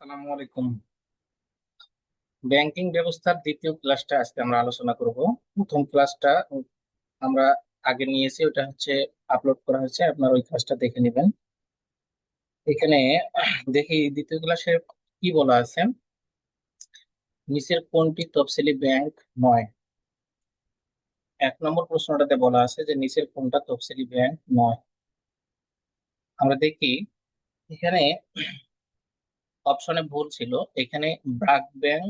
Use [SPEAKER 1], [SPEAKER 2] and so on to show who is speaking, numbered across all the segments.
[SPEAKER 1] আসসালামু আলাইকুম। ব্যাংকিং ব্যবস্থার দ্বিতীয় ক্লাসটা আজকে আমরা আলোচনা করব। প্রথম ক্লাসটা আমরা আগে নিয়েছি, ওটা হচ্ছে আপলোড করা হয়েছে, আপনারা ওই ক্লাসটা দেখে নেবেন। এখানে দেখি দ্বিতীয় ক্লাসে কি বলা আছে। নিচের কোনটি তফসিলি ব্যাংক নয়? 1 নম্বর প্রশ্নটাতে বলা আছে যে নিচের কোনটা তফসিলি ব্যাংক নয়। আমরা দেখি এখানে অপশনে ভুল ছিল। এখানে ব্র্যাক ব্যাংক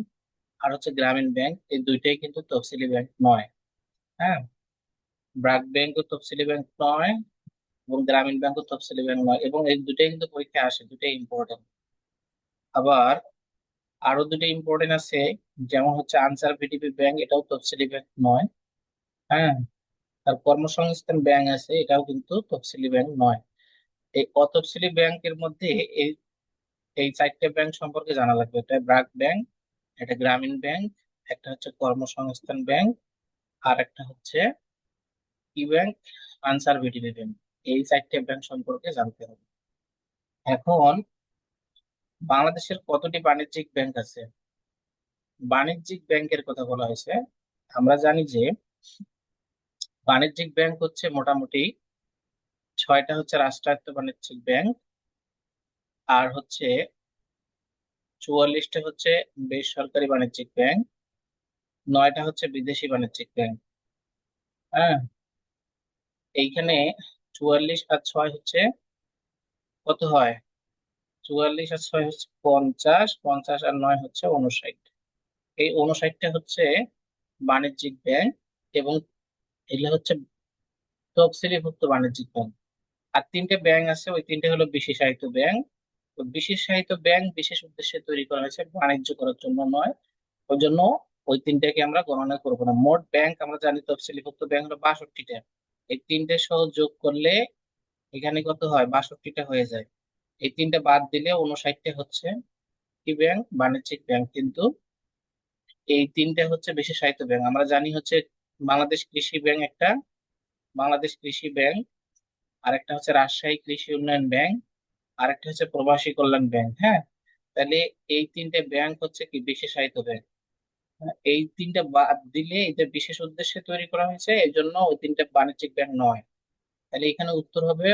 [SPEAKER 1] আর হচ্ছে গ্রামীণ ব্যাংক, এই দুইটাই কিন্তু তফসিলি ব্যাংক নয়। হ্যাঁ, ব্র্যাক ব্যাংক ও তফসিলি ব্যাংক নয় এবং গ্রামীণ ব্যাংক ও তফসিলি ব্যাংক নয়, এবং এই দুটাই কিন্তু পরীক্ষায় আসে, দুটাই ইম্পর্টেন্ট। আবার আরো দুটো ইম্পর্টেন্ট আছে, যেমন হচ্ছে আনসার ভিডিপি ব্যাংক, এটাও তফসিলি ব্যাংক নয়। হ্যাঁ, আর কর্মসংস্থান ব্যাংক আছে, এটাও কিন্তু তফসিলি ব্যাংক নয়। এই অতফসিলি ব্যাংকের মধ্যে এই এই চারটে ব্যাংক সম্পর্কে জানা লাগবে। এটা ব্র্যাক ব্যাংক, এটা গ্রামীণ ব্যাংক, একটা হচ্ছে কর্মসংস্থান ব্যাংক, আর একটা হচ্ছে কি ব্যাংক, আনসার ভিডিপি ব্যাংক। এই চারটে ব্যাংক সম্পর্কে জানতে হবে। এখন বাংলাদেশের কতটি বাণিজ্যিক ব্যাংক আছে? বাণিজ্যিক ব্যাংকের কথা বলা হয়েছে। আমরা জানি যে বাণিজ্যিক ব্যাংক হচ্ছে মোটামুটি 6টা হচ্ছে রাষ্ট্রায়ত্ত বাণিজ্যিক ব্যাংক, আর হচ্ছে 44টা হচ্ছে বেসরকারি বাণিজ্যিক ব্যাংক, 9টা হচ্ছে বিদেশি বাণিজ্যিক ব্যাংক। হ্যাঁ, এইখানে 44 আর 6 হচ্ছে কত হয়? 44 আর 6 হচ্ছে 50, 50 আর 9 হচ্ছে 59। এই 59টা হচ্ছে বাণিজ্যিক ব্যাংক, এবং এগুলো হচ্ছে তফসিলিভুক্ত বাণিজ্যিক ব্যাংক। আর তিনটে ব্যাংক আছে, ওই তিনটে হলো বিশেষায়িত ব্যাংক। তো বিশেষায়িত ব্যাংক বিশেষ উদ্দেশ্যে তৈরি করা হয়েছে, বাণিজ্য করার জন্য নয়। ওই জন্য ওই তিনটাকে আমরা গণনা করবো না। মোট ব্যাংক আমরা জানি তফসিলিভুক্ত ব্যাংক হলো 62টা। এই তিনটে সহ যোগ করলে এখানে কত হয়? 62টা হয়ে যায়। এই তিনটা বাদ দিলে 59টা হচ্ছে কি ব্যাংক? বাণিজ্যিক ব্যাংক। কিন্তু এই তিনটা হচ্ছে বিশেষায়িত ব্যাংক। আমরা জানি হচ্ছে বাংলাদেশ কৃষি ব্যাংক একটা, বাংলাদেশ কৃষি ব্যাংক, আর একটা হচ্ছে রাজশাহী কৃষি উন্নয়ন ব্যাংক, আরেকটা হচ্ছে প্রবাসী কল্যাণ ব্যাংক। হ্যাঁ, তাহলে এই তিনটে ব্যাংক হচ্ছে কি বিশেষায়িত ব্যাংক। হ্যাঁ, এই তিনটা বাদ দিলে এটা বিশেষ উদ্দেশ্যে তৈরি করা হয়েছে, এই জন্য ওই তিনটা বাণিজ্যিক ব্যাংক নয়। তাহলে এখানে উত্তর হবে,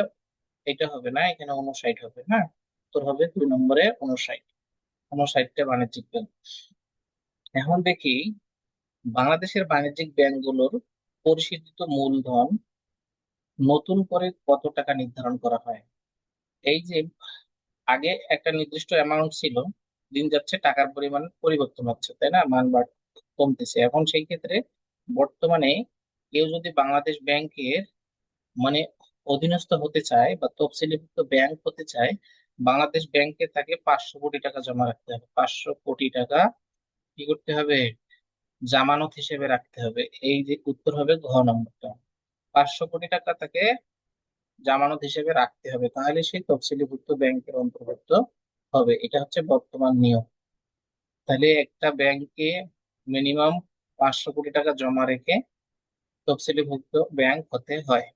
[SPEAKER 1] এটা হবে না, এখানে 59 হবে। হ্যাঁ, উত্তর হবে 2 নম্বরে 59। 59টা বাণিজ্যিক ব্যাংক। এখন দেখি বাংলাদেশের বাণিজ্যিক ব্যাংকগুলোর পরিশোধিত মূলধন নতুন করে কত টাকা নির্ধারণ করা হয়। এই যে আগে একটা নির্দিষ্ট অ্যামাউন্ট ছিল, দিন যাচ্ছে টাকার পরিমাণ পরিবর্তন হচ্ছে, তাই না? মান কমতেছে। এখন সেই ক্ষেত্রে বর্তমানে কেউ যদি বাংলাদেশ ব্যাংকের মানে অধীনস্থ হতে চায় বা তফসিলিভুক্ত ব্যাংক হতে চায়, বাংলাদেশ ব্যাংকে তাকে 500 কোটি টাকা জমা রাখতে হবে। 500 কোটি টাকা কি করতে হবে? জামানত হিসেবে রাখতে হবে। এই যে উত্তর হবে ঘ নম্বরটা। 500 কোটি টাকা তাকে জামানত হিসেবে রাখতে হবে, তাহলে সেই তফসিলিভুক্ত ব্যাংকের অন্তর্ভুক্ত হবে। এটা হচ্ছে বর্তমান নিয়ম। তাহলে একটা ব্যাংকে মিনিমাম 500 কোটি টাকা জমা রেখে তফসিলিভুক্ত ব্যাংক হতে হয়।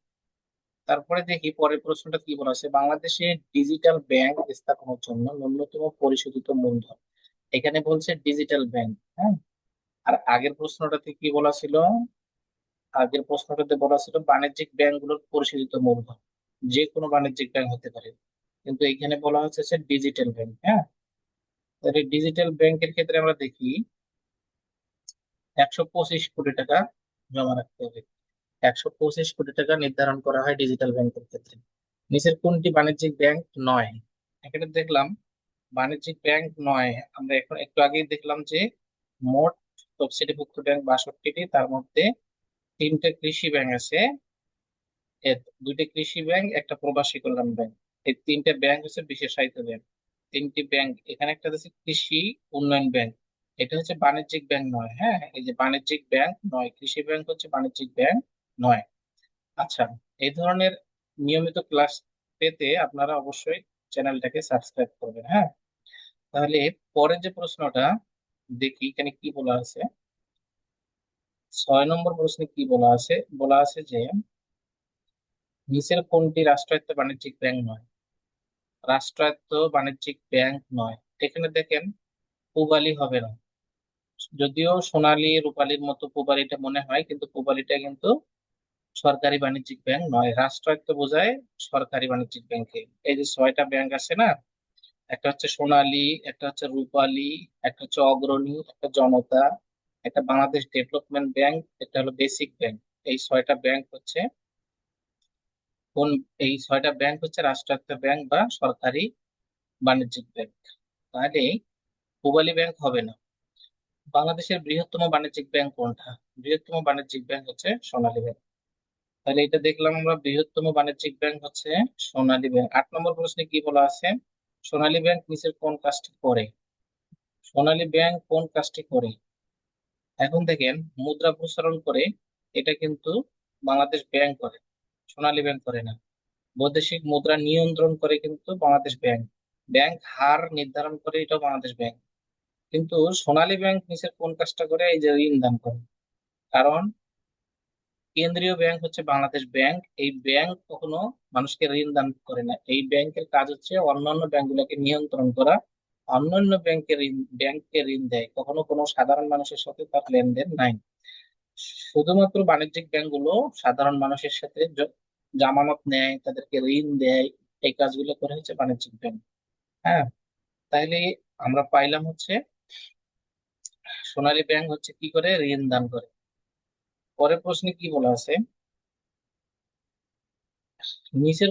[SPEAKER 1] তারপরে দেখি পরের প্রশ্নটা কি বলা আছে, বাংলাদেশে ডিজিটাল ব্যাংক স্থাপনের জন্য ন্যূনতম পরিশোধিত মূলধন। এখানে বলছে ডিজিটাল ব্যাংক। হ্যাঁ, আর আগের প্রশ্নটাতে কি বলা ছিল? আগের প্রশ্নটাতে বলা ছিল বাণিজ্যিক ব্যাংকগুলোর পরিশোধিত মূলধন, যে কোনো বাণিজ্যিক ব্যাংক হতে পারে। কিন্তু এখানে বলা হচ্ছে ডিজিটাল ব্যাংক। হ্যাঁ, তাহলে ডিজিটাল ব্যাংকের ক্ষেত্রে আমরা দেখি 125 কোটি টাকা জমা রাখতে হবে। 125 কোটি টাকা নির্ধারণ করা হয় ডিজিটাল ব্যাংকের ক্ষেত্রে। নিচের কোনটি বাণিজ্যিক ব্যাংক নয়? এখানে দেখলাম বাণিজ্যিক ব্যাংক নয়। আমরা এখন একটু আগেই দেখলাম যে মোট তফসিলিভুক্ত ব্যাংক 62টি, তার মধ্যে তিনটে কৃষি ব্যাংক আছে, দুইটা কৃষি ব্যাংক, একটা প্রবাসী কল্যাণ ব্যাংক। এই তিনটে ব্যাংক হচ্ছে বিশেষায়িত ব্যাংক। তিনটি ব্যাংক, এখানে একটা হচ্ছে কৃষি উন্নয়ন ব্যাংক, এটা হচ্ছে বাণিজ্যিক ব্যাংক নয়। হ্যাঁ, এই যে বাণিজ্যিক ব্যাংক নয়, কৃষি ব্যাংক হচ্ছে বাণিজ্যিক ব্যাংক নয়। আচ্ছা, এই ধরনের নিয়মিত ক্লাস পেতে আপনারা অবশ্যই চ্যানেলটাকে সাবস্ক্রাইব করবেন। হ্যাঁ, তাহলে পরের যে প্রশ্নটা দেখি এখানে কি বলা আছে। 6 নম্বর প্রশ্নে কি বলা আছে? বলা আছে যে নিচের কোনটি রাষ্ট্রায়ত্ত বাণিজ্যিক ব্যাংক নয়? রাষ্ট্রায়ত্ত বাণিজ্যিক ব্যাংক নয়, এখানে দেখেন পূবালী হবে না, যদিও সোনালী রূপালীর মতো পূবালীটা মনে হয়, কিন্তু পূবালীটা কিন্তু সরকারি বাণিজ্যিক ব্যাংক নয়, রাষ্ট্রায়ত্ত বোঝায় সরকারি বাণিজ্যিক ব্যাংকে। এই যে 6টা ব্যাংক আছে না, একটা হচ্ছে সোনালী, একটা হচ্ছে রূপালী, একটা হচ্ছে অগ্রণী, একটা জনতা, একটা বাংলাদেশ ডেভেলপমেন্ট ব্যাংক, একটা হলো বেসিক ব্যাংক। এই 6টা ব্যাংক হচ্ছে কোন এই 6টা ব্যাংক হচ্ছে রাষ্ট্রায়ত্ত ব্যাংক বা সরকারি বাণিজ্যিক ব্যাংক। তাহলে পূবালী ব্যাংক হবে না। বাংলাদেশের বৃহত্তম বাণিজ্যিক ব্যাংক কোনটা? বৃহত্তম বাণিজ্যিক ব্যাংক হচ্ছে সোনালী ব্যাংক। তাহলে এটা দেখলাম আমরা, বৃহত্তম বাণিজ্যিক ব্যাংক হচ্ছে সোনালী ব্যাংক। 8 নম্বর প্রশ্নে কি বলা আছে? সোনালী ব্যাংক নিচের কোন কাজটি করে? সোনালী ব্যাংক কোন কাজটি করে? এখন দেখেন, মুদ্রা প্রসারণ করে, এটা কিন্তু বাংলাদেশ ব্যাংক করে, সোনালী ব্যাংক করে না। বৈদেশিক মুদ্রা নিয়ন্ত্রণ করে কিন্তু বাংলাদেশ ব্যাংক। ব্যাংক হার নির্ধারণ করে, এটাও বাংলাদেশ ব্যাংক। কিন্তু সোনালী ব্যাংক নিচের কোন কাজটা করে? এই যে ঋণ দান করে। কারণ কেন্দ্রীয় ব্যাংক হচ্ছে বাংলাদেশ ব্যাংক, এই ব্যাংক কখনো মানুষকে ঋণ দান করে না। এই ব্যাংকের কাজ হচ্ছে অন্যান্য ব্যাংকগুলোকে নিয়ন্ত্রণ করা, অন্যান্য ব্যাংককে ঋণ দেয়, কখনো কোনো সাধারণ মানুষের সাথে তার লেনদেন নাই। শুধুমাত্র বাণিজ্যিক ব্যাংকগুলো সাধারণ মানুষের সাথে জামানত নেয়, তাদেরকে ঋণ দেয়, এই কাজগুলো করে হচ্ছে বাণিজ্যিক ব্যাংক। হ্যাঁ, তাইলে আমরা পাইলাম হচ্ছে সোনালী ব্যাংক হচ্ছে কি করে? ঋণ দান করে। পরের প্রশ্নে কি বলা আছে? নিচের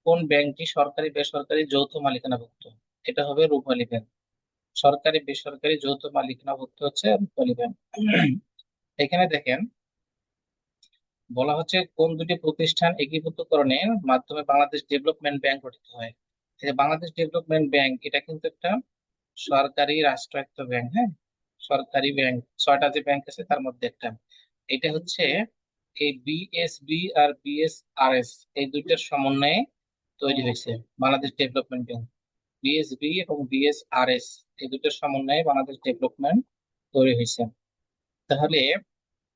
[SPEAKER 1] কোন ব্যাংকটি সরকারি বেসরকারি যৌথ মালিকানাভুক্ত? এটা হবে রূপালী ব্যাংক। সরকারি বেসরকারি যৌথ মালিকানাভুক্ত হচ্ছে রূপালী ব্যাংক। এখানে দেখেন বলা হচ্ছে কোন দুটি প্রতিষ্ঠান একীভূতকরণের মাধ্যমে বাংলাদেশ ডেভেলপমেন্ট ব্যাংক গঠিত হয়। এই যে বাংলাদেশ ডেভেলপমেন্ট ব্যাংক, এটা কিন্তু একটা সরকারি রাষ্ট্রায়ত্ত ব্যাংক। হ্যাঁ, সরকারি ব্যাংক, 6টা যে ব্যাংক আছে তার মধ্যে একটা। এটা হচ্ছে এই বিএসবি আর বিএসআরএস, এই দুইটার সমন্বয়ে তৈরি হয়েছে বাংলাদেশ ডেভেলপমেন্ট ব্যাংক। বিএসবি এবং বিএসআরএস, এই দুটোর সমন্বয়ে বাংলাদেশ ডেভেলপমেন্ট তৈরি হয়েছে। তাহলে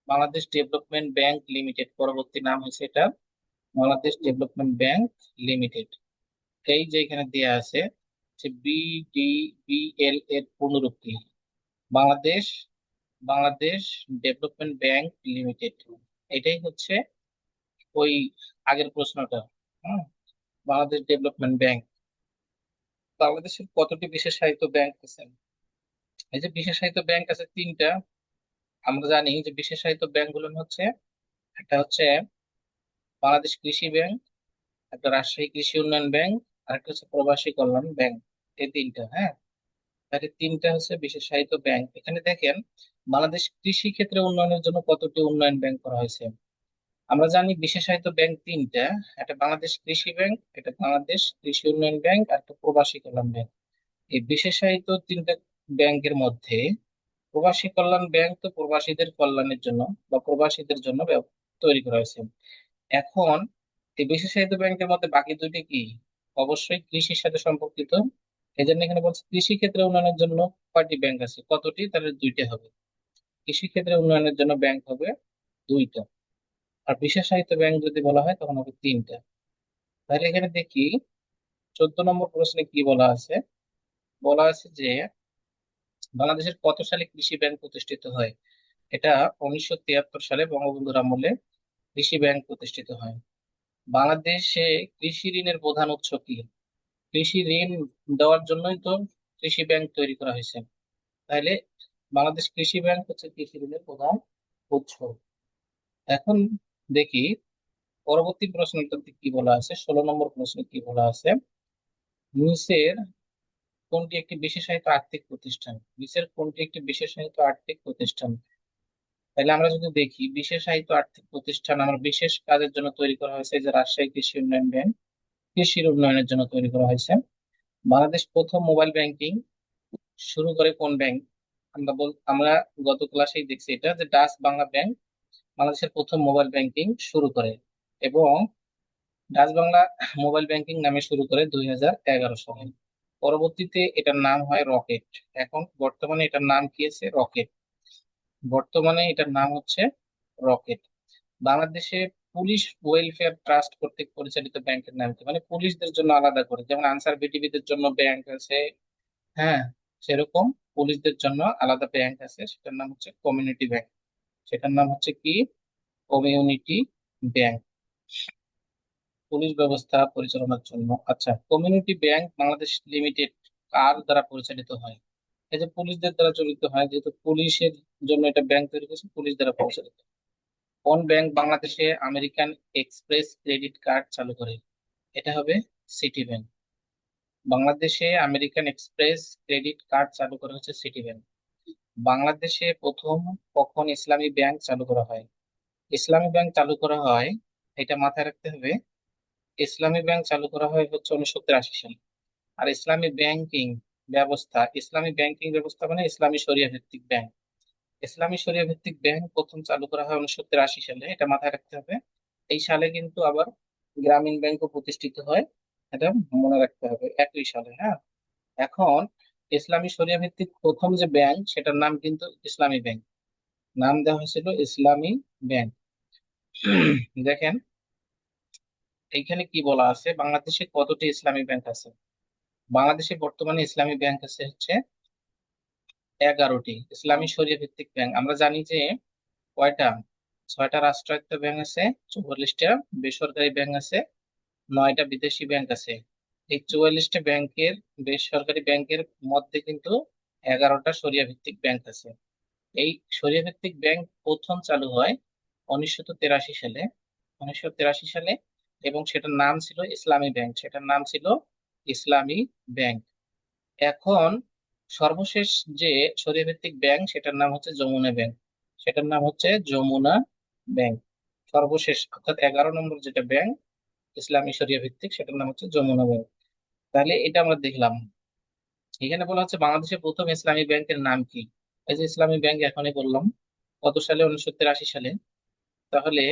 [SPEAKER 1] বাংলাদেশ ডেভেলপমেন্ট ব্যাংক লিমিটেড, পরবর্তী নাম হয়েছে এটা বাংলাদেশ ডেভেলপমেন্ট ব্যাংক লিমিটেড। এই যে এখানে দেয়া আছে যে বিডিবিএল এর পূর্ণরূপ কি? Bangladesh Bangladesh development bank limited. এটাই হচ্ছে ওই আগের প্রশ্নটা। হুম, বাংলাদেশ ডেভেলপমেন্ট ব্যাংক। বাংলাদেশের কতটি বিশেষায়িত ব্যাংক আছে? এই যে বিশেষায়িত ব্যাংক আছে 3টা। আমরা জানি যে বিশেষায়িত ব্যাংক গুলো হচ্ছে, একটা হচ্ছে বাংলাদেশ কৃষি ব্যাংক, একটা রাজশাহী কৃষি উন্নয়ন ব্যাংক, আর একটা হচ্ছে প্রবাসী কল্যাণ ব্যাংক। এই 3টা। হ্যাঁ, তাহলে 3টা হচ্ছে বিশেষায়িত ব্যাংক। এখানে দেখেন বাংলাদেশ কৃষি ক্ষেত্রে উন্নয়নের জন্য কতটি উন্নয়ন ব্যাংক করা হয়েছে। আমরা জানি বিশেষায়িত ব্যাংক 3টা, একটা বাংলাদেশ কৃষি ব্যাংক, একটা বাংলাদেশ কৃষি উন্নয়ন ব্যাংক, আর একটা প্রবাসী কল্যাণ ব্যাংক। এই বিশেষায়িত 3টা ব্যাংকের মধ্যে প্রবাসী কল্যাণ ব্যাংক তো প্রবাসীদের কল্যাণের জন্য বা প্রবাসীদের জন্য তৈরি করা হয়েছে। এখন এই বিশেষায়িত ব্যাংকের মধ্যে বাকি দুটি কি? অবশ্যই কৃষির সাথে সম্পর্কিত। এই জন্য এখানে বলছে কৃষি ক্ষেত্রে উন্নয়নের জন্য কয়টি ব্যাংক আছে? কতটি? তাহলে 2টা হবে। কৃষি ক্ষেত্রে উন্নয়নের জন্য ব্যাংক হবে 2টা। আর বিশেষায়িত ব্যাংক যদি বলা হয় তখন হবে 3টা। তাহলে এখানে দেখি 14 নম্বর প্রশ্নে কি বলা আছে। বলা আছে যে বাংলাদেশের কত সালে কৃষি ব্যাংক প্রতিষ্ঠিত হয়? এটা 1973 সালে বঙ্গবন্ধুর আমলে কৃষি ব্যাংক প্রতিষ্ঠিত হয়। বাংলাদেশে কৃষি ঋণের প্রধান উৎস কি? কৃষি ঋণ দেওয়ার জন্যই তো কৃষি ব্যাংক তৈরি করা হয়েছে। তাহলে বাংলাদেশ কৃষি ব্যাংক হচ্ছে কৃষি ঋণের প্রধান উৎস। এখন দেখি পরবর্তী প্রশ্নটাতে কি বলা আছে। 16 নম্বর প্রশ্নে কি বলা আছে? নিচের কোনটি একটি বিশেষায়িত আর্থিক প্রতিষ্ঠান? নিচের কোনটি একটি বিশেষায়িত আর্থিক প্রতিষ্ঠান? তাহলে আমরা যদি দেখি বিশেষায়িত আর্থিক প্রতিষ্ঠান আমার বিশেষ কাজের জন্য তৈরি করা হয়েছে, এই যে রাজশাহী কৃষি উন্নয়ন ব্যাংক, কৃষির উন্নয়নের জন্য তৈরি করা হয়েছে। বাংলাদেশ প্রথম মোবাইল ব্যাংকিং শুরু করে কোন ব্যাংক? আমরা গত ক্লাসেই দেখছি এটা, যে ডাচ বাংলা ব্যাংক বাংলাদেশের প্রথম মোবাইল ব্যাংকিং শুরু করে, এবং ডাচ বাংলা মোবাইল ব্যাংকিং নামে শুরু করে 2011 সালে। পরবর্তীতে এটার নাম হয় রকেট। এখন বর্তমানে এটার নাম কি আছে? রকেট। বর্তমানে এটার নাম হচ্ছে রকেট। বাংলাদেশে পুলিশ ওয়েলফেয়ার ট্রাস্ট কর্তৃক পরিচালিত ব্যাংকের নাম কি? মানে পুলিশদের জন্য আলাদা করে, যেমন আনসার বিটিভিদের জন্য ব্যাংক আছে, হ্যাঁ, সেরকম পুলিশদের জন্য আলাদা ব্যাংক আছে, সেটার নাম হচ্ছে কমিউনিটি ব্যাংক। সেটার নাম হচ্ছে কি? কমিউনিটি ব্যাংক, পুলিশ ব্যবস্থা পরিচালনার জন্য। আচ্ছা, কমিউনিটি ব্যাংক বাংলাদেশ লিমিটেড কার দ্বারা পরিচালিত হয়? এই যে পুলিশদের দ্বারা চালিত হয়, যেহেতু পুলিশের জন্য এটা ব্যাংক তৈরি করেছে, পুলিশ দ্বারা পরিচালিত। কোন ব্যাংক বাংলাদেশে আমেরিকান এক্সপ্রেস ক্রেডিট কার্ড চালু করে? এটা হবে সিটি ব্যাংক। বাংলাদেশে আমেরিকান এক্সপ্রেস ক্রেডিট কার্ড চালু করা হচ্ছে সিটি ব্যাংক। বাংলাদেশে প্রথম কখন ইসলামী ব্যাংক চালু করা হয়? ইসলামী ব্যাংক চালু করা হয়, এটা মাথায় রাখতে হবে, ইসলামী ব্যাংক চালু করা হয় হচ্ছে 1983 সালে। আর ইসলামী ব্যাংকিং ব্যবস্থা মানে ইসলামী শরিয়া ভিত্তিক ব্যাংক। ইসলামী শরিয়া ভিত্তিক ব্যাংক প্রথম চালু করা হয় 1983 সালে, এটা মাথায় রাখতে হবে। এই সালে কিন্তু আবার গ্রামীণ ব্যাংকও প্রতিষ্ঠিত হয়, এটা মনে রাখতে হবে, একই সালে। হ্যাঁ, এখন ইসলামী শরিয়া ভিত্তিক প্রথম যে ব্যাংক, সেটার নাম কিন্তু ইসলামী ব্যাংক, নাম দেওয়া হয়েছিল ইসলামী ব্যাংক। দেখেন এইখানে কি বলা আছে, বাংলাদেশে কতটি ইসলামী ব্যাংক আছে? বাংলাদেশে বর্তমানে ইসলামী ব্যাংক আছে হচ্ছে 11টি। ইসলামী শরিয়া ভিত্তিক ব্যাংক আমরা জানি যে কয়টা? 6টা রাষ্ট্রায়ত্ত ব্যাংক আছে, 44টা বেসরকারি ব্যাংক আছে, 9টা বিদেশি ব্যাংক আছে। এই 44টা ব্যাংকের, বেসরকারি ব্যাংকের মধ্যে কিন্তু 11টা শরিয়া ভিত্তিক ব্যাংক আছে। এই শরিয়া ভিত্তিক ব্যাংক প্রথম চালু হয় 1983 সালে, 1983 সালে, এবং সেটার নাম ছিল ইসলামী ব্যাংক, সেটার নাম ছিল ইসলামী ব্যাংক। এখন সর্বশেষ যে শরিয়া ভিত্তিক ব্যাংক, সেটার নাম হচ্ছে যমুনা ব্যাংক, সেটার নাম হচ্ছে যমুনা ব্যাংক। সর্বশেষ অর্থাৎ 11 নম্বর যেটা ব্যাংক ইসলামী শরিয়া ভিত্তিক, সেটার নাম হচ্ছে যমুনা ব্যাংক। তাহলে এটা আমরা দেখলাম। এখানে বলা হচ্ছে বাংলাদেশের প্রথম ইসলামী ব্যাংকের নাম কি? এই যে ইসলামী ব্যাংক এখনই বললাম, কত সালে? 1983 সালে। তাহলে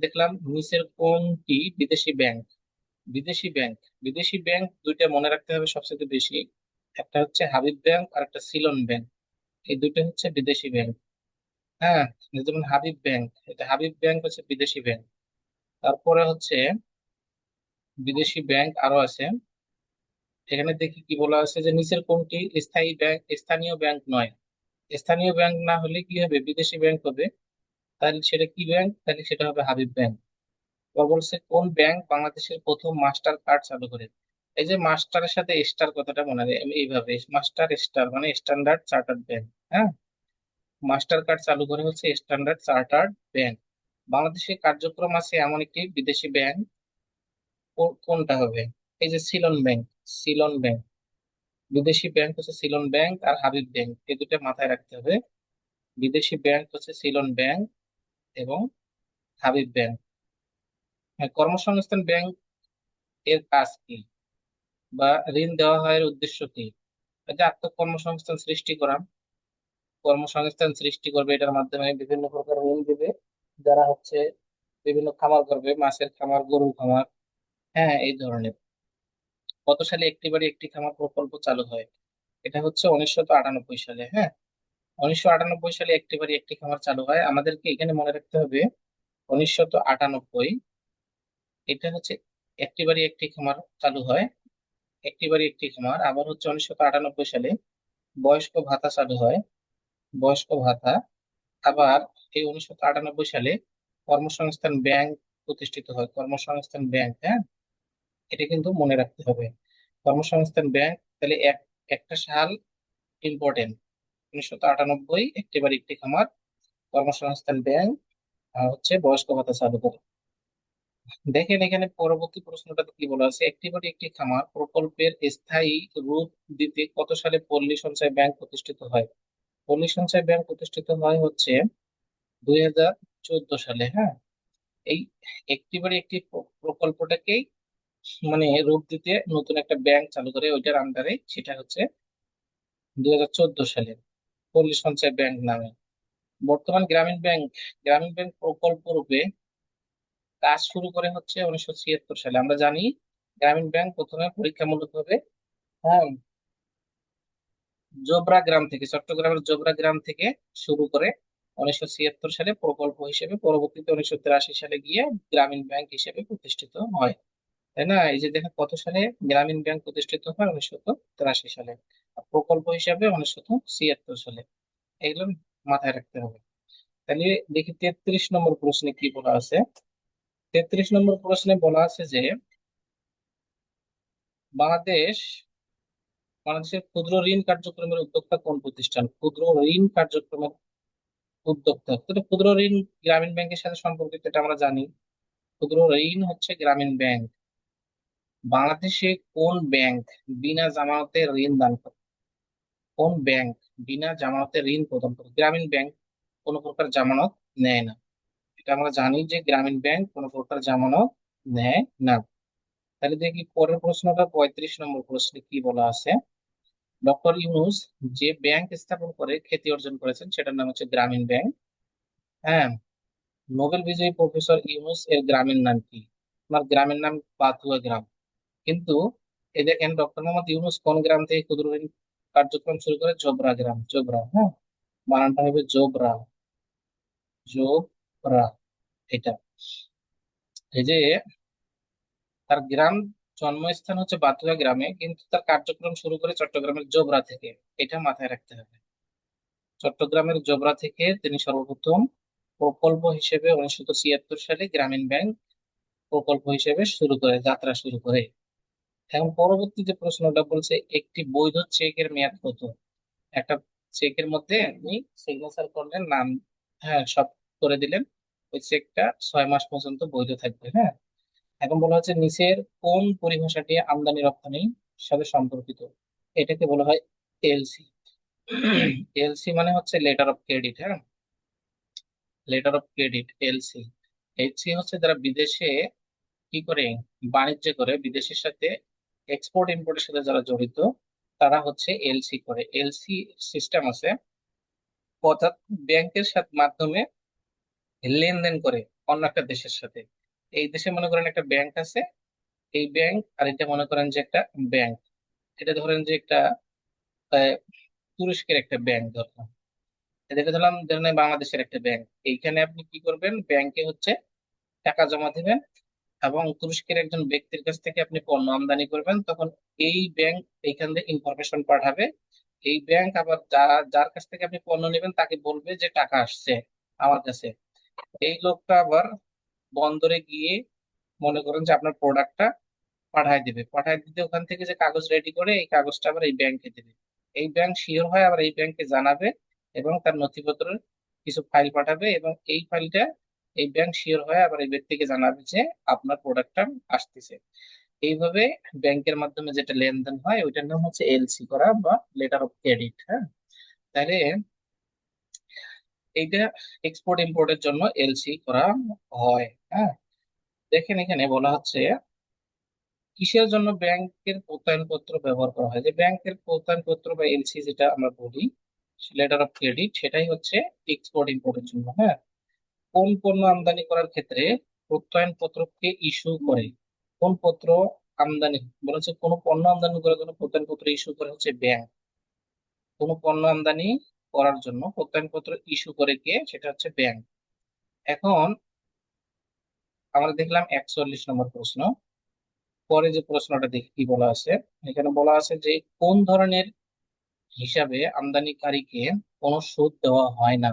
[SPEAKER 1] দেখলাম নিচের কোনটি বিদেশি ব্যাংক? বিদেশি ব্যাংক, বিদেশি ব্যাংক দুইটা মনে রাখতে হবে সবচেয়ে বেশি, একটা হচ্ছে হাবিব ব্যাংক আর একটা সিলন ব্যাংক। এই দুইটা হচ্ছে বিদেশি ব্যাংক। হ্যাঁ, যেমন হাবিব ব্যাংক, এটা হাবিব ব্যাংক হচ্ছে বিদেশি ব্যাংক। তারপরে হচ্ছে বিদেশি ব্যাংক আরো আছে, এখানে দেখি কি বলা আছে, যে নিচের কোনটি স্থায়ী ব্যাংক, স্থানীয় ব্যাংক নয়? স্থানীয় ব্যাংক না হলে কি হবে? বিদেশি ব্যাংক হবে। তাহলে সেটা কি ব্যাংক? তাহলে সেটা হবে হাবিব ব্যাংক। বা বলছে কোন ব্যাংক বাংলাদেশের প্রথম মাস্টার কার্ড চালু করে? এই যে মাস্টারের সাথে স্টার কথাটা মনে রাখে এইভাবে, মাস্টার স্টার মানে স্ট্যান্ডার্ড চার্টার্ড ব্যাংক। হ্যাঁ, মাস্টার কার্ড চালু করে হচ্ছে স্ট্যান্ডার্ড চার্টার্ড ব্যাংক। বাংলাদেশে কার্যক্রম আছে এমন একটি বিদেশি ব্যাংক, কোনটা হবে? এই যে সিলন ব্যাংক, সিলন ব্যাংক। বিদেশি ব্যাংক হচ্ছে সিলন ব্যাংক আর হাবিব ব্যাংক, এই দুটো মাথায় রাখতে হবে। বিদেশি ব্যাংক হচ্ছে সিলন ব্যাংক এবং হাবিব ব্যাংক। হ্যাঁ, কর্মসংস্থান ব্যাংক এর কাজ কি? বা ঋণ দেওয়া হয় এর উদ্দেশ্য কি? এই যে আত্মকর্মসংস্থান সৃষ্টি করা, কর্মসংস্থান সৃষ্টি করবে, এটার মাধ্যমে বিভিন্ন প্রকার ঋণ দিবে, যারা হচ্ছে বিভিন্ন খামার করবে, মাছের খামার, গরুর খামার, হ্যাঁ, এই ধরনের। কত সালে একটি বাড়ি একটি খামার প্রকল্প চালু হয়? এটা হচ্ছে 1998 সালে। হ্যাঁ, 1998 সালে একটি বাড়ি একটি খামার চালু হয়। আমাদেরকে এখানে মনে রাখতে হবে 1998, এটা হচ্ছে একটি বাড়ি একটি খামার চালু হয়, একটি বাড়ি একটি খামার। আবার হচ্ছে 1998 সালে বয়স্ক ভাতা চালু হয়, বয়স্ক ভাতা। আবার এই 1998 সালে কর্মসংস্থান ব্যাংক প্রতিষ্ঠিত হয়, কর্মসংস্থান ব্যাংক। হ্যাঁ, এটা কিন্তু মনে রাখতে হবে, কর্মসংস্থান ব্যাংক। তাহলে একটা সাল ইম্পর্টেন্ট, 1998 একটি বাড়ি একটি খামার, কর্মসংস্থান ব্যাংক, আর হচ্ছে বয়স্ক ভাতা চালু করে। দেখেন এখানে পরবর্তী প্রশ্নটাতে কি বলা আছে, একটি বাড়ি একটি খামার প্রকল্পের স্থায়ী রূপ দিতে কত সালে পল্লী সঞ্চয় ব্যাংক প্রতিষ্ঠিত হয়? পল্লী সঞ্চয় ব্যাংক প্রতিষ্ঠিত হয় হচ্ছে 2014 সালে। হ্যাঁ, এই একটি বাড়ি একটি প্রকল্পটাকেই মানে রূপ দিতে নতুন একটা ব্যাংক চালু করে, ওইটার আন্ডারে, সেটা হচ্ছে 2014 সালে পল্লী সঞ্চয় ব্যাংক নামে। বর্তমান গ্রামীণ ব্যাংক, গ্রামীণ ব্যাংক প্রকল্প রূপে কাজ শুরু করে হচ্ছে 1976 সালে। আমরা জানি গ্রামীণ ব্যাংক প্রথমে পরীক্ষামূলক ভাবে, হ্যাঁ, জোবরা গ্রাম থেকে, চট্টগ্রামের জোবরা গ্রাম থেকে শুরু করে 1976 সালে প্রকল্প হিসেবে, পরবর্তীতে 1983 সালে গিয়ে গ্রামীণ ব্যাংক হিসেবে প্রতিষ্ঠিত হয়। তাই না? এই যে দেখেন কত সালে গ্রামীণ ব্যাংক প্রতিষ্ঠিত হয়, 1983 সালে। আর প্রকল্প হিসাবে 1976 সালে। এগুলো মাথায় রাখতে হবে। তাহলে দেখি 33 নম্বর প্রশ্নে কি বলা আছে। 33 নম্বর প্রশ্নে বলা আছে যে বাংলাদেশ বাংলাদেশের ক্ষুদ্র ঋণ কার্যক্রমের উদ্যোক্তা কোন প্রতিষ্ঠান? ক্ষুদ্র ঋণ কার্যক্রমের উদ্যোক্তা তো ক্ষুদ্র ঋণ গ্রামীণ ব্যাংকের সাথে সম্পর্কিত, এটা আমরা জানি। ক্ষুদ্র ঋণ হচ্ছে গ্রামীণ ব্যাংক। বাংলাদেশে কোন ব্যাংক বিনা জামানতে ঋণ দান করে? কোন ব্যাংক বিনা জামানতে ঋণ প্রদান করে? গ্রামীণ ব্যাংক কোনো প্রকার জামানত নেয় না। এটা আমরা জানি যে গ্রামীণ ব্যাংক কোনো প্রকার জামানত নেয় না। তাহলে দেখি পরের প্রশ্নটা, 35 নম্বর প্রশ্নে কি বলা আছে। ডক্টর ইউনূস যে ব্যাংক স্থাপন করে খ্যাতি অর্জন করেছেন সেটার নাম হচ্ছে গ্রামীণ ব্যাংক। হ্যাঁ। নোবেল বিজয়ী প্রফেসর ইউনূস এর গ্রামের নাম কি? ওনার গ্রামের নাম পাতুয়া গ্রাম। কিন্তু এই দেখেন ডক্টর মোহাম্মদ ইউনূস কোন গ্রাম থেকে ক্ষুদ্র ঋণ কার্যক্রম শুরু করে? জোবরা গ্রাম। জোবরা, হ্যাঁ, বানানটা হবে জোবরা। জোবরা, এটা। এই যে তার গ্রাম জন্মস্থান হচ্ছে বাতুয়া গ্রামে, কিন্তু তার কার্যক্রম শুরু করে চট্টগ্রামের জোবরা থেকে। এটা মাথায় রাখতে হবে। চট্টগ্রামের জোবরা থেকে তিনি সর্বপ্রথম প্রকল্প হিসেবে 1976 সালে গ্রামীণ ব্যাংক প্রকল্প হিসেবে শুরু করে, যাত্রা শুরু করে। এখন পরবর্তী যে প্রশ্নটা বলছে, একটি বৈধ চেকের মেয়াদ কত? একটা চেকের মধ্যে আপনি সিগনেচার করলেন, নাম, হ্যাঁ, সব করে দিলেন, ওই চেকটা 6 মাস পর্যন্ত বৈধ থাকবে। হ্যাঁ। এখন বলা হচ্ছে নিচের কোন পরিভাষাটি আমদানি রপ্তানির সাথে সম্পর্কিত? এটাকে বলা হয় এলসি। এলসি মানে হচ্ছে লেটার অফ ক্রেডিট। হ্যাঁ, letter of credit, LC. LC হচ্ছে যারা বিদেশে কি করে, বাণিজ্য করে, বিদেশের সাথে এক্সপোর্ট ইম্পোর্টের সাথে যারা জড়িত, তারা হচ্ছে এলসি করে। এলসি সিস্টেম আছে, অর্থাৎ ব্যাংকের সাথে মাধ্যমে লেনদেন করে অন্য একটা দেশের সাথে। এই দেশে মনে করেন একটা ব্যাংক আছে, এই ব্যাংক, আর এটা মনে করেন যে একটা ব্যাংক। এটা ধরেন যে একটা আহ, তুরস্কের একটা ব্যাংক ধরলাম, এটা ধরলাম ধরেন বাংলাদেশের একটা ব্যাংক। এইখানে আপনি কি করবেন, ব্যাংকে হচ্ছে টাকা জমা দিবেন, এবং তুরস্কের একজন ব্যক্তির কাছ থেকে আপনি পণ্য আমদানি করবেন, তখন এই ব্যাংক এইখান থেকে ইনফরমেশন পাঠাবে। এই ব্যাংক আবার যার কাছ থেকে আপনি পণ্য নেবেন তাকে বলবে যে টাকা আসছে আমার কাছে। এই লোকটা আবার বন্দরে গিয়ে মনে করেন যে আপনার প্রোডাক্টটা পাঠায় দিবে। পাঠায় দিতে ওখান থেকে যে কাগজ রেডি করে এই কাগজটা আবার এই ব্যাংকে দিবে। এই ব্যাংক শিওর হয় আবার এই ব্যাংকে জানাবে, এবং তার নথিপত্রের কিছু ফাইল পাঠাবে, এবং এই ফাইলটা এই ব্যাংক শিওর হয় আবার এই ব্যক্তিকে জানাবে যে আপনার প্রোডাক্টটা আসতেছে। এইভাবে ব্যাংকের মাধ্যমে যেটা লেনদেন হয় ওইটার নাম হচ্ছে এলসি করা বা লেটার অফ ক্রেডিট। হ্যাঁ। তাহলে এইটা এক্সপোর্ট ইম্পোর্টের জন্য এলসি করা হয়। হ্যাঁ। দেখেন এখানে বলা হচ্ছে কিসের জন্য ব্যাংকের প্রত্যয়নপত্র ব্যবহার করা হয়। যে ব্যাংকের প্রত্যয়নপত্র বা এলসি যেটা আমরা বলি, লেটার অফ ক্রেডিট, সেটাই হচ্ছে এক্সপোর্ট ইম্পোর্টের জন্য। হ্যাঁ। কোন পণ্য আমদানি করার ক্ষেত্রে প্রত্যয়নপত্রকে ইস্যু করে? কোন পত্র আমদানি বলেছে, কোন পণ্য আমদানি করার জন্য প্রত্যয়নপত্র ইস্যু করে হচ্ছে ব্যাংক। কোন পণ্য আমদানি করার জন্য প্রত্যয়নপত্র ইস্যু করে কে? সেটা হচ্ছে ব্যাংক। এখন আমরা দেখলাম 41 নম্বর প্রশ্ন। পরে যে প্রশ্নটা দেখি কি বলা আছে। এখানে বলা আছে যে কোন ধরনের হিসাবে আমদানিকারীকে কোনো সুদ দেওয়া হয় না?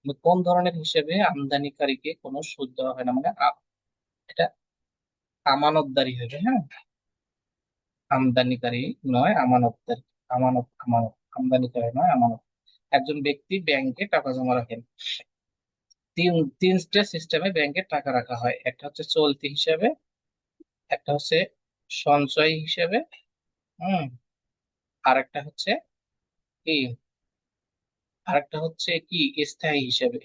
[SPEAKER 1] মানে কোন ধরনের হিসাবে আমদানিকারীকে কোনো সুদ দেওয়া হয় না, মানে এটা আমানতদারি হবে। হ্যাঁ, আমদানিকারী নয়, আমানতদারি। আমানত আমদানিকারী নয়, আমানত। একজন ব্যক্তি ব্যাংকে টাকা জমা রাখেন। তিনটা সিস্টেমে ব্যাংকে টাকা রাখা হয়। একটা হচ্ছে চলতি হিসাবে, একটা হচ্ছে সঞ্চয় হিসাবে, হুম, আর একটা হচ্ছে কি, আরেকটা হচ্ছে কি, স্থায়ী হিসেবে।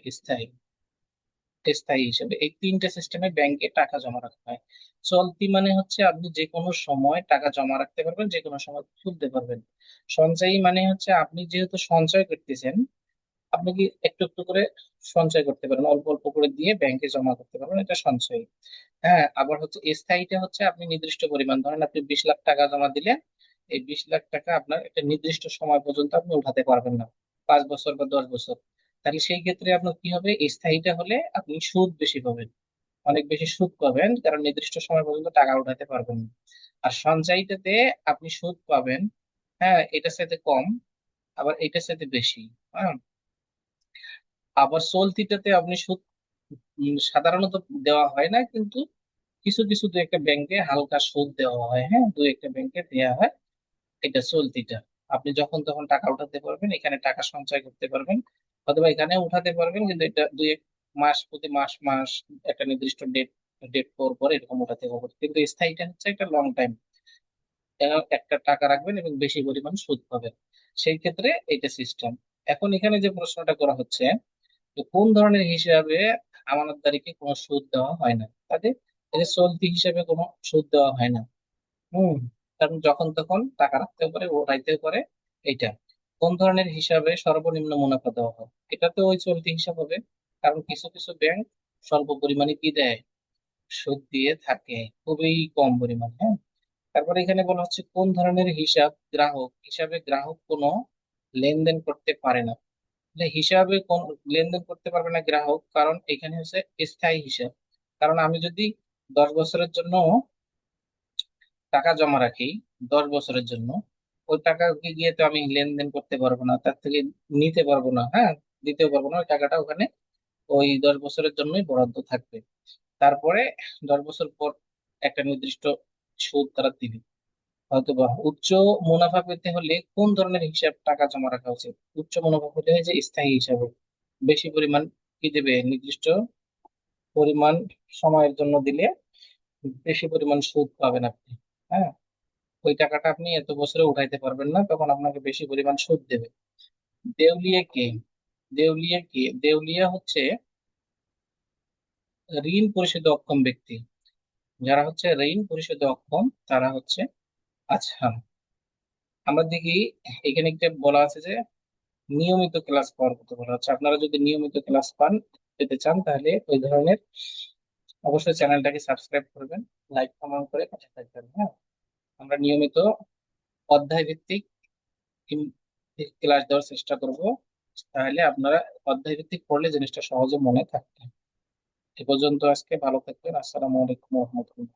[SPEAKER 1] স্থায়ী হিসেবে, এই তিনটে সিস্টেমে ব্যাংকে টাকা জমা রাখা হয়। চলতি মানে হচ্ছে আপনি যে কোনো সময় টাকা জমা রাখতে পারবেন, যে কোনো সময় তুলতে পারবেন। সঞ্চয়ী মানে হচ্ছে আপনি যেহেতু সঞ্চয় করতেছেন, আপনি কি একটু একটু করে সঞ্চয় করতে পারেন, অল্প অল্প করে দিয়ে ব্যাংকে জমা করতে পারবেন, এটা সঞ্চয়ী। হ্যাঁ। আবার হচ্ছে স্থায়ীটা হচ্ছে আপনি নির্দিষ্ট পরিমাণ, ধরেন আপনি 20 লাখ টাকা জমা দিলেন, এই 20 লাখ টাকা আপনার একটা নির্দিষ্ট সময় পর্যন্ত আপনি উঠাতে পারবেন না, 5 বছর বা 10 বছর। তাহলে সেই ক্ষেত্রে আপনার কি হবে, স্থায়ীটা হলে আপনি সুদ বেশি পাবেন, অনেক বেশি সুদ পাবেন, কারণ নির্দিষ্ট সময় পর্যন্ত টাকা উঠাতে পারবেন না। আর সঞ্চয়ীটাতে আপনি সুদ পাবেন, হ্যাঁ, এটার সাথে কম, আবার এটার সাথে বেশি। হ্যাঁ, আবার চলতিটাতে আপনি সুদ সাধারণত দেওয়া হয় না, কিন্তু কিছু কিছু দু একটা ব্যাংকে হালকা সুদ দেওয়া হয়, হ্যাঁ, দু একটা ব্যাংকে দেওয়া হয়। এটা চলতিটা আপনি যখন তখন টাকা উঠাতে পারবেন, এখানে টাকা সঞ্চয় করতে পারবেন, অথবা এখানে উঠাতে পারবেন, কিন্তু এটা দুই এক মাস, প্রতি মাস মাস একটা নির্দিষ্ট ডেট ডেট পর পর এরকম উঠাতে হবে। কিন্তু স্থায়ীটা হচ্ছে একটা লং টাইম, একটা টাকা রাখবেন এবং বেশি পরিমাণ সুদ পাবেন, সেই ক্ষেত্রে এটা সিস্টেম। এখন এখানে যে প্রশ্নটা করা হচ্ছে, যে কোন ধরনের হিসাবে আমানতদারিকে কোনো সুদ দেওয়া হয় না, তাতে এই যে চলতি হিসাবে কোনো সুদ দেওয়া হয় না। হুম, কারণ যখন তখন টাকা রাখতেও পারে, ওঠাইতেও পারে। এইটা কোন ধরনের হিসাবে সর্বনিম্ন মুনাফা দেওয়া হয়, এটা তো ওই চলতি হিসাব হবে, কারণ কিছু কিছু ব্যাংক স্বল্প পরিমাণে কি দেয়, সুদ দিয়ে থাকে, খুবই কম পরিমাণ। হ্যাঁ, তারপরে এখানে বলা হচ্ছে কোন ধরনের হিসাব গ্রাহক হিসাবে গ্রাহক কোনো লেনদেন করতে পারে না। তাহলে হিসাবে কোন লেনদেন করতে পারবে না গ্রাহক, কারণ এখানে হচ্ছে স্থায়ী হিসাব। কারণ আমি যদি 10 বছরের জন্য টাকা জমা রাখি, 10 বছরের জন্য, ওই টাকাকে গিয়ে তো আমি লেনদেন করতে পারবো না, তার থেকে নিতে পারবো না, হ্যাঁ, দিতেও পারবো না, ওই টাকাটা ওখানে ওই 10 বছরের জন্যই বরাদ্দ থাকবে। তারপরে 10 বছর পর একটা নির্দিষ্ট সুদ তারা দিবে। হয়তোবা উচ্চ মুনাফা পেতে হলে কোন ধরনের হিসাব টাকা জমা রাখা উচিত, উচ্চ মুনাফা পেতে হয় যে স্থায়ী হিসাবে, বেশি পরিমাণ কি দেবে, নির্দিষ্ট পরিমাণ সময়ের জন্য দিলে বেশি পরিমাণ সুদ পাবেন আপনি। হ্যাঁ, ওই টাকাটা আপনি এত বছরে উঠাইতে পারবেন না, তখন আপনাকে বেশি পরিমাণ সুদ দেবে। দেউলিয়া কে? দেউলিয়া হচ্ছে ঋণ পরিশোধে অক্ষম ব্যক্তি। যারা হচ্ছে ঋণ পরিশোধে অক্ষম তারা হচ্ছে, আচ্ছা, আমরা দেখি এখানে একটা বলা আছে যে নিয়মিত ক্লাস পাওয়ার কথা বলা হচ্ছে। আপনারা যদি নিয়মিত ক্লাস পান, পেতে চান, তাহলে ওই ধরনের অবশ্যই চ্যানেলটাকে সাবস্ক্রাইব করবেন, লাইক কমেন্ট করে পাশে থাকবেন। হ্যাঁ, আমরা নিয়মিত অধ্যায় ভিত্তিক ক্লাস দেওয়ার চেষ্টা করব, তাহলে আপনারা অধ্যায় ভিত্তিক পড়লে জিনিসটা সহজে মনে থাকবে। এ পর্যন্ত আজকে, ভালো থাকবেন। আসসালামু আলাইকুম রহমতুল্লাহ।